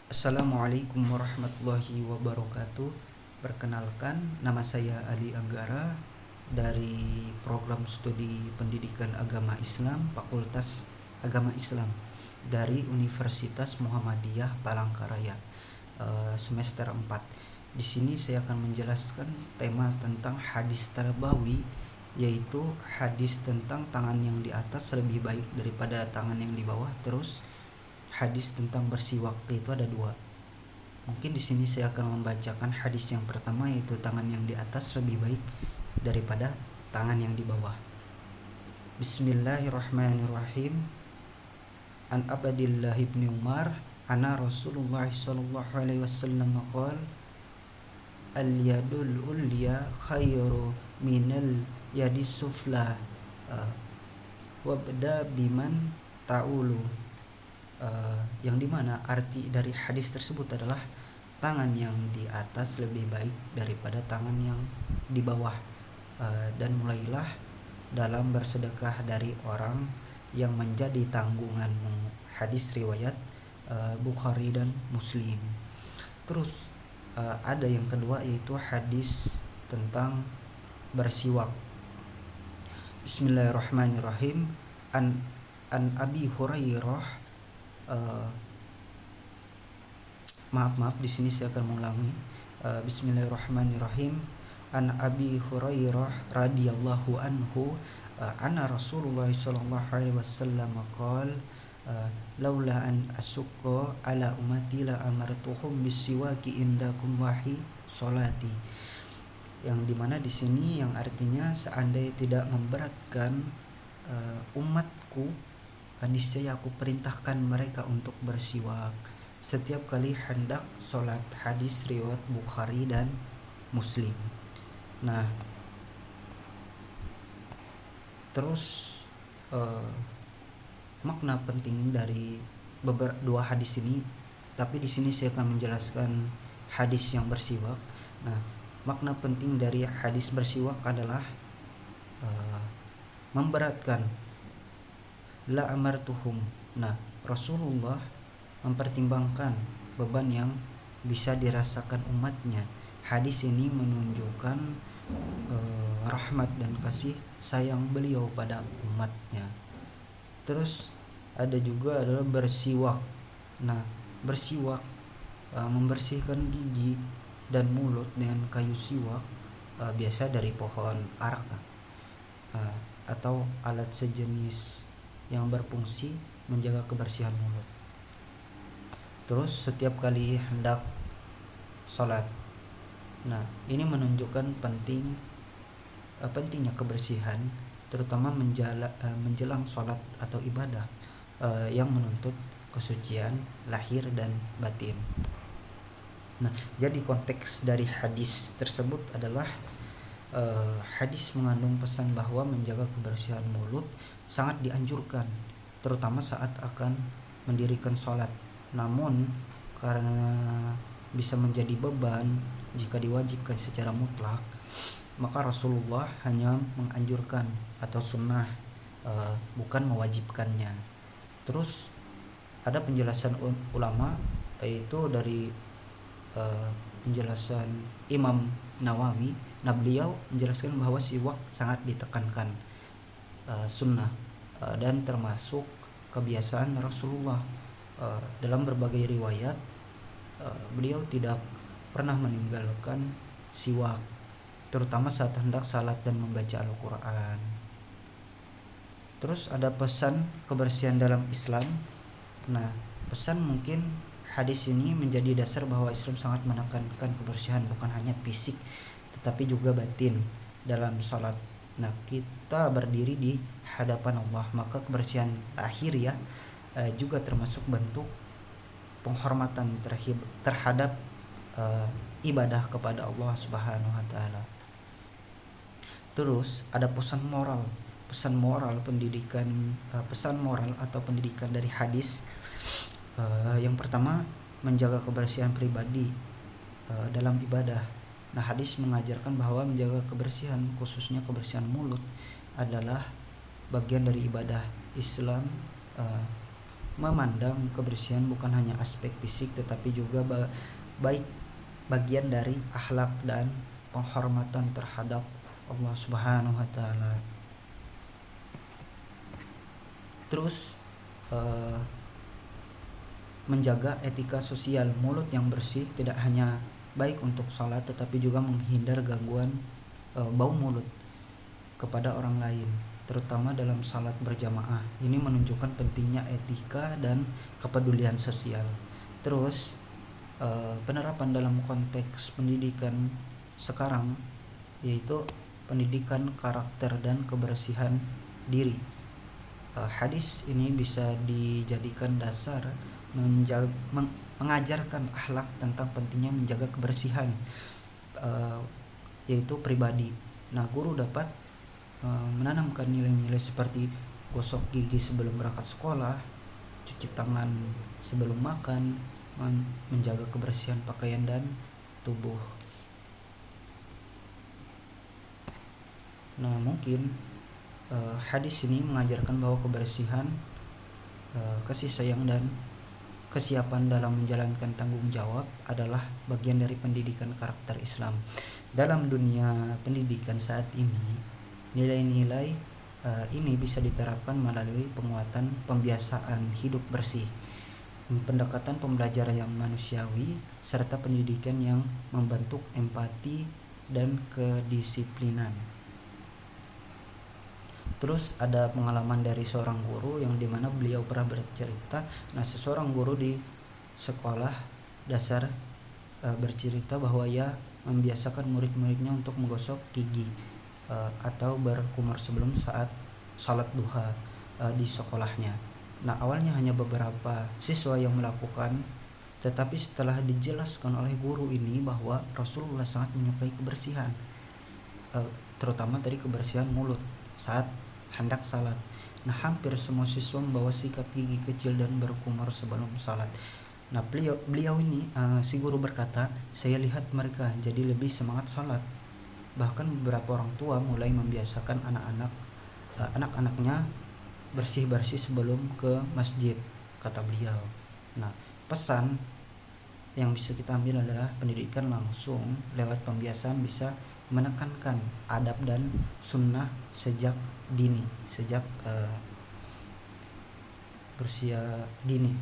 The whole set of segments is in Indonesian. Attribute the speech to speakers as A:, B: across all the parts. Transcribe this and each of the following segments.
A: Assalamualaikum warahmatullahi wabarakatuh. Perkenalkan, nama saya Ali Anggara dari program studi Pendidikan Agama Islam Fakultas Agama Islam dari Universitas Muhammadiyah Palangkaraya, semester 4. Di sini saya akan menjelaskan tema tentang hadis tarbawi, yaitu hadis tentang tangan yang di atas lebih baik daripada tangan yang di bawah. Terus hadis tentang bersiwak, itu ada dua. Mungkin di sini saya akan membacakan hadis yang pertama, yaitu tangan yang di atas lebih baik daripada tangan yang di bawah. Bismillahirrahmanirrahim. An Abdillah ibn Umar anna Rasulullah sallallahu alaihi wasallam qala al yadul ulya khairu minal yadis sufla wabda biman ta'ulu. Yang dimana arti dari hadis tersebut adalah tangan yang di atas lebih baik daripada tangan yang di bawah, dan mulailah dalam bersedekah dari orang yang menjadi tanggunganmu. Hadis riwayat Bukhari dan Muslim. Terus ada yang kedua, yaitu hadis tentang bersiwak. Bismillahirrahmanirrahim. An Abi Hurairah, maaf di sini saya akan mengulangi. Bismillahirrahmanirrahim. An Abi Hurairah radhiyallahu anhu anna Rasulullah sallallahu alaihi wasallam qala laula an asukka ala ummati la amartuhum bisiwaki indakum wahi salati. Yang dimana di sini yang artinya seandainya tidak memberatkan umatku, niscaya aku perintahkan mereka untuk bersiwak setiap kali hendak sholat. Hadis riwayat Bukhari dan Muslim. Nah, terus makna penting dari dua hadis ini, tapi di sini saya akan menjelaskan hadis yang bersiwak. Nah, makna penting dari hadis bersiwak adalah memberatkan. La amartuhum. Nah, Rasulullah mempertimbangkan beban yang bisa dirasakan umatnya. Hadis ini menunjukkan rahmat dan kasih sayang beliau pada umatnya. Terus ada juga adalah bersiwak. Nah, bersiwak membersihkan gigi dan mulut dengan kayu siwak, biasa dari pohon arak, atau alat sejenis yang berfungsi menjaga kebersihan mulut. Terus setiap kali hendak sholat. Nah, ini menunjukkan pentingnya kebersihan, terutama menjelang sholat atau ibadah yang menuntut kesucian lahir dan batin. Nah, jadi konteks dari hadis tersebut adalah hadis mengandung pesan bahwa menjaga kebersihan mulut sangat dianjurkan, terutama saat akan mendirikan sholat. Namun karena bisa menjadi beban jika diwajibkan secara mutlak, maka Rasulullah hanya menganjurkan atau sunnah, bukan mewajibkannya. Terus ada penjelasan ulama, yaitu dari penjelasan Imam Nawawi. Nah, beliau menjelaskan bahwa siwak sangat ditekankan, sunnah, dan termasuk kebiasaan Rasulullah. Dalam berbagai riwayat, beliau tidak pernah meninggalkan siwak, terutama saat hendak salat dan membaca Al-Quran. Terus ada pesan kebersihan dalam Islam. Nah, pesan mungkin hadis ini menjadi dasar bahwa Islam sangat menekankan kebersihan bukan hanya fisik tetapi juga batin dalam sholat. Nah, kita berdiri di hadapan Allah, maka kebersihan lahir juga termasuk bentuk penghormatan terhadap ibadah kepada Allah Subhanahu wa taala. Terus ada pesan moral atau pendidikan dari hadis. Yang pertama, menjaga kebersihan pribadi dalam ibadah. Nah, hadis mengajarkan bahwa menjaga kebersihan, khususnya kebersihan mulut, adalah bagian dari ibadah Islam, memandang kebersihan bukan hanya aspek fisik tetapi juga baik bagian dari akhlak dan penghormatan terhadap Allah Subhanahu wa taala. Terus menjaga etika sosial. Mulut yang bersih tidak hanya baik untuk sholat tetapi juga menghindar gangguan bau mulut kepada orang lain, terutama dalam salat berjamaah. Ini menunjukkan pentingnya etika dan kepedulian sosial. Terus penerapan dalam konteks pendidikan sekarang yaitu pendidikan karakter dan kebersihan diri. Hadis ini bisa dijadikan dasar mengajarkan akhlak tentang pentingnya menjaga kebersihan yaitu pribadi. Nah, guru dapat menanamkan nilai-nilai seperti gosok gigi sebelum berangkat sekolah, cuci tangan sebelum makan, menjaga kebersihan pakaian dan tubuh. Nah, mungkin hadis ini mengajarkan bahwa kebersihan, kasih sayang dan kesiapan dalam menjalankan tanggung jawab adalah bagian dari pendidikan karakter Islam. Dalam dunia pendidikan saat ini, nilai-nilai ini bisa diterapkan melalui penguatan pembiasaan hidup bersih, pendekatan pembelajaran yang manusiawi, serta pendidikan yang membentuk empati dan kedisiplinan. Terus ada pengalaman dari seorang guru yang dimana beliau pernah bercerita. Nah, seseorang guru di sekolah dasar bercerita bahwa ia membiasakan murid-muridnya untuk menggosok gigi atau berkumur sebelum saat salat duha di sekolahnya. Nah, awalnya hanya beberapa siswa yang melakukan, tetapi setelah dijelaskan oleh guru ini bahwa Rasulullah sangat menyukai kebersihan, terutama dari kebersihan mulut saat hendak salat. Nah, hampir semua siswa membawa sikat gigi kecil dan berkumur sebelum salat. Nah, beliau ini si guru berkata, saya lihat mereka jadi lebih semangat salat. Bahkan beberapa orang tua mulai membiasakan anak-anaknya bersih-bersih sebelum ke masjid, kata beliau. Nah, pesan yang bisa kita ambil adalah pendidikan langsung lewat pembiasaan bisa menekankan adab dan sunnah sejak dini, sejak berusia dini.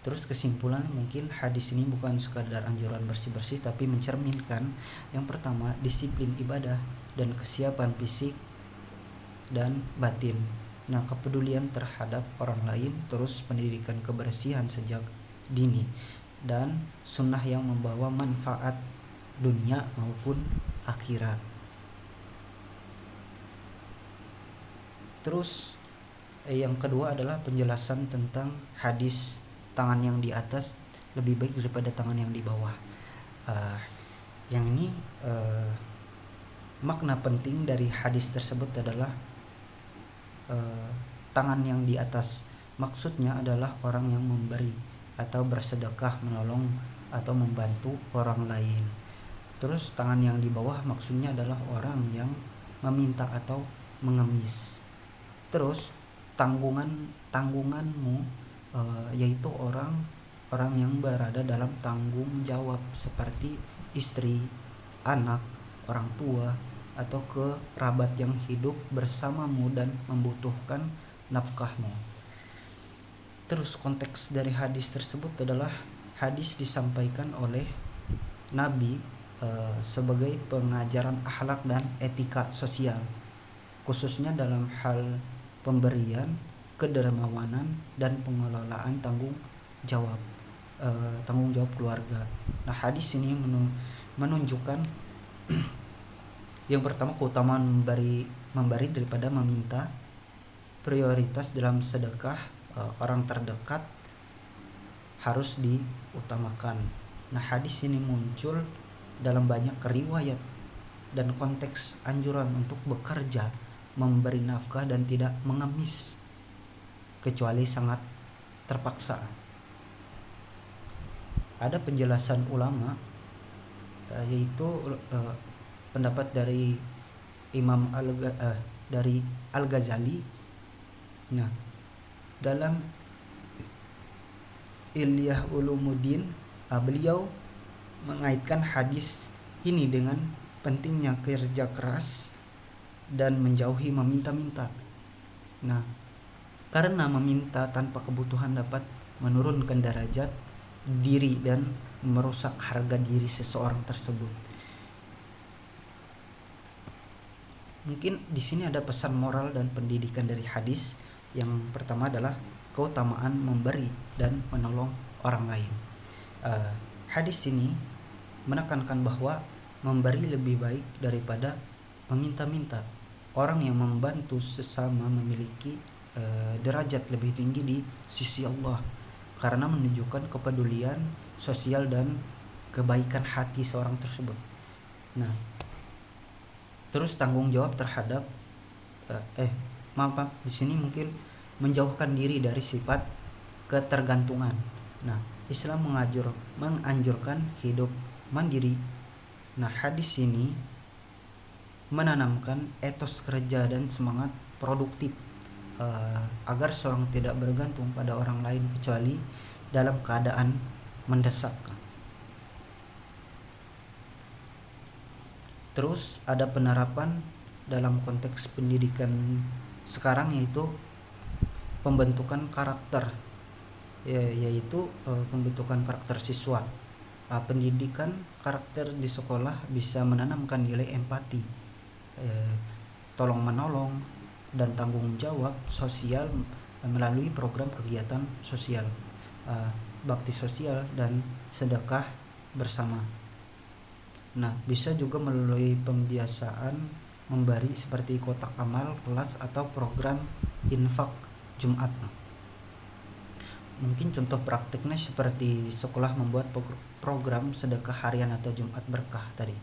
A: Terus kesimpulan, mungkin hadis ini bukan sekadar anjuran bersih-bersih tapi mencerminkan yang pertama disiplin ibadah dan kesiapan fisik dan batin. Nah, kepedulian terhadap orang lain, terus pendidikan kebersihan sejak dini, dan sunnah yang membawa manfaat dunia maupun akhirat. Terus yang kedua adalah penjelasan tentang hadis tangan yang di atas lebih baik daripada tangan yang di bawah. Yang ini makna penting dari hadis tersebut adalah tangan yang di atas maksudnya adalah orang yang memberi atau bersedekah, menolong atau membantu orang lain. Terus tangan yang di bawah maksudnya adalah orang yang meminta atau mengemis. Terus tanggunganmu yaitu orang yang berada dalam tanggung jawab seperti istri, anak, orang tua, atau kerabat yang hidup bersamamu dan membutuhkan nafkahmu. Terus konteks dari hadis tersebut adalah hadis disampaikan oleh Nabi sebagai pengajaran akhlak dan etika sosial, khususnya dalam hal pemberian, kedermawanan, dan pengelolaan tanggung jawab keluarga. Nah, hadis ini menunjukkan yang pertama keutamaan memberi daripada meminta, prioritas dalam sedekah orang terdekat harus diutamakan. Nah, hadis ini muncul dalam banyak riwayat dan konteks anjuran untuk bekerja, memberi nafkah dan tidak mengemis kecuali sangat terpaksa. Ada penjelasan ulama yaitu pendapat dari Imam dari Al-Ghazali. Nah, Dalam Ilyah Ulumuddin, beliau mengaitkan hadis ini dengan pentingnya kerja keras dan menjauhi meminta-minta. Nah, karena meminta tanpa kebutuhan dapat menurunkan derajat diri dan merusak harga diri seseorang tersebut. Mungkin di sini ada pesan moral dan pendidikan dari hadis. Yang pertama adalah keutamaan memberi dan menolong orang lain. Hadis ini menekankan bahwa memberi lebih baik daripada meminta-minta. Orang yang membantu sesama memiliki derajat lebih tinggi di sisi Allah karena menunjukkan kepedulian sosial dan kebaikan hati seorang tersebut. Nah, terus tanggung jawab terhadap di sini mungkin menjauhkan diri dari sifat ketergantungan. Nah, Islam menganjurkan hidup mandiri. Nah, hadis ini menanamkan etos kerja dan semangat produktif agar seorang tidak bergantung pada orang lain kecuali dalam keadaan mendesak. Terus ada penerapan dalam konteks pendidikan sekarang, yaitu pembentukan karakter, yaitu pembentukan karakter siswa. Pendidikan karakter di sekolah bisa menanamkan nilai empati, tolong menolong, dan tanggung jawab sosial melalui program kegiatan sosial, bakti sosial, dan sedekah bersama. Nah, bisa juga melalui pembiasaan memberi seperti kotak amal kelas atau program infak Jumat. Mungkin contoh praktiknya seperti sekolah membuat program sedekah harian atau Jumat berkah tadi.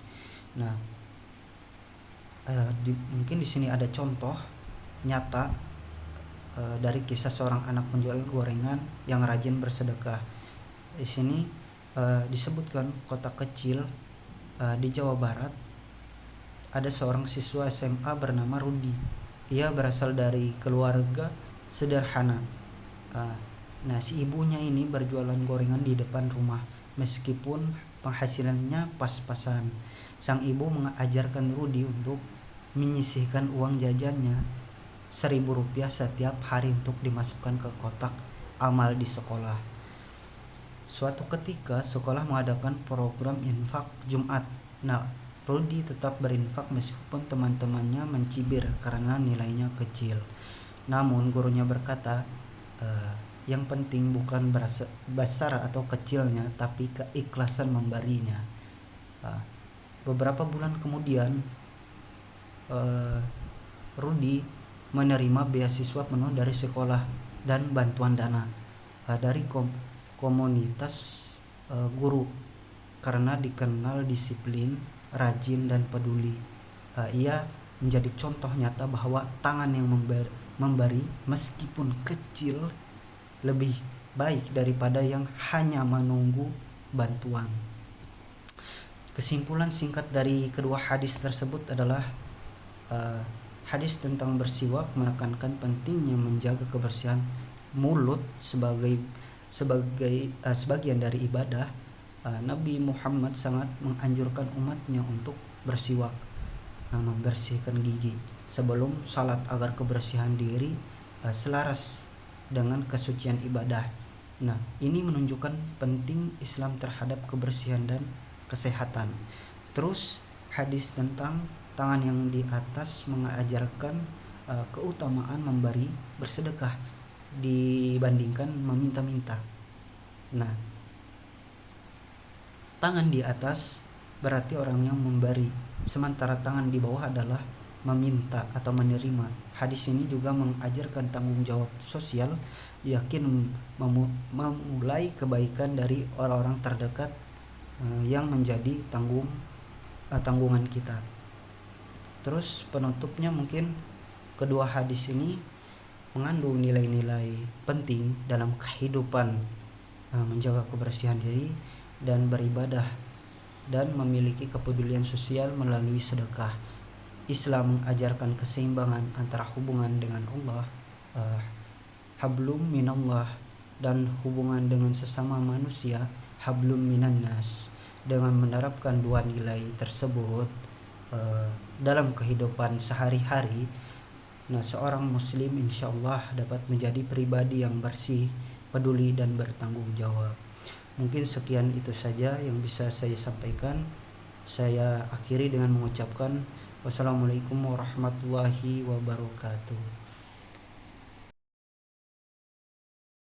A: Nah, mungkin di sini ada contoh nyata dari kisah seorang anak penjual gorengan yang rajin bersedekah. Di sini disebutkan kota kecil di Jawa Barat ada seorang siswa SMA bernama Rudi. Ia berasal dari keluarga sederhana. Nah, si ibunya ini berjualan gorengan di depan rumah. Meskipun penghasilannya pas-pasan, sang ibu mengajarkan Rudi untuk menyisihkan uang jajannya Rp1.000 setiap hari untuk dimasukkan ke kotak amal di sekolah. Suatu ketika sekolah mengadakan program infak Jumat. Nah, Rudi tetap berinfak meskipun teman-temannya mencibir karena nilainya kecil. Namun gurunya berkata, yang penting bukan besar atau kecilnya, tapi keikhlasan memberinya. Beberapa bulan kemudian Rudi menerima beasiswa penuh dari sekolah dan bantuan dana dari komunitas guru karena dikenal disiplin, rajin, dan peduli. Ia menjadi contoh nyata bahwa tangan yang memberi meskipun kecil lebih baik daripada yang hanya menunggu bantuan. Kesimpulan singkat dari kedua hadis tersebut adalah hadis tentang bersiwak menekankan pentingnya menjaga kebersihan mulut sebagian dari ibadah. Nabi Muhammad sangat menganjurkan umatnya untuk bersiwak, membersihkan gigi sebelum salat agar kebersihan diri selaras dengan kesucian ibadah. Nah, ini menunjukkan penting Islam terhadap kebersihan dan kesehatan. Terus hadis tentang tangan yang di atas mengajarkan keutamaan memberi bersedekah dibandingkan meminta-minta. Nah, tangan di atas berarti orang yang memberi, sementara tangan di bawah adalah meminta atau menerima. Hadis ini juga mengajarkan tanggung jawab sosial, yakin memulai kebaikan dari orang-orang terdekat yang menjadi tanggungan kita. Terus penutupnya mungkin kedua hadis ini mengandung nilai-nilai penting dalam kehidupan, menjaga kebersihan diri dan beribadah, dan memiliki kepedulian sosial melalui sedekah. Islam mengajarkan keseimbangan antara hubungan dengan Allah, hablum minallah, dan hubungan dengan sesama manusia hablum minannas. Dengan menerapkan dua nilai tersebut dalam kehidupan sehari-hari, nah seorang muslim insya Allah dapat menjadi pribadi yang bersih, peduli, dan bertanggung jawab. Mungkin sekian itu saja yang bisa saya sampaikan. Saya akhiri dengan mengucapkan wassalamualaikum warahmatullahi wabarakatuh.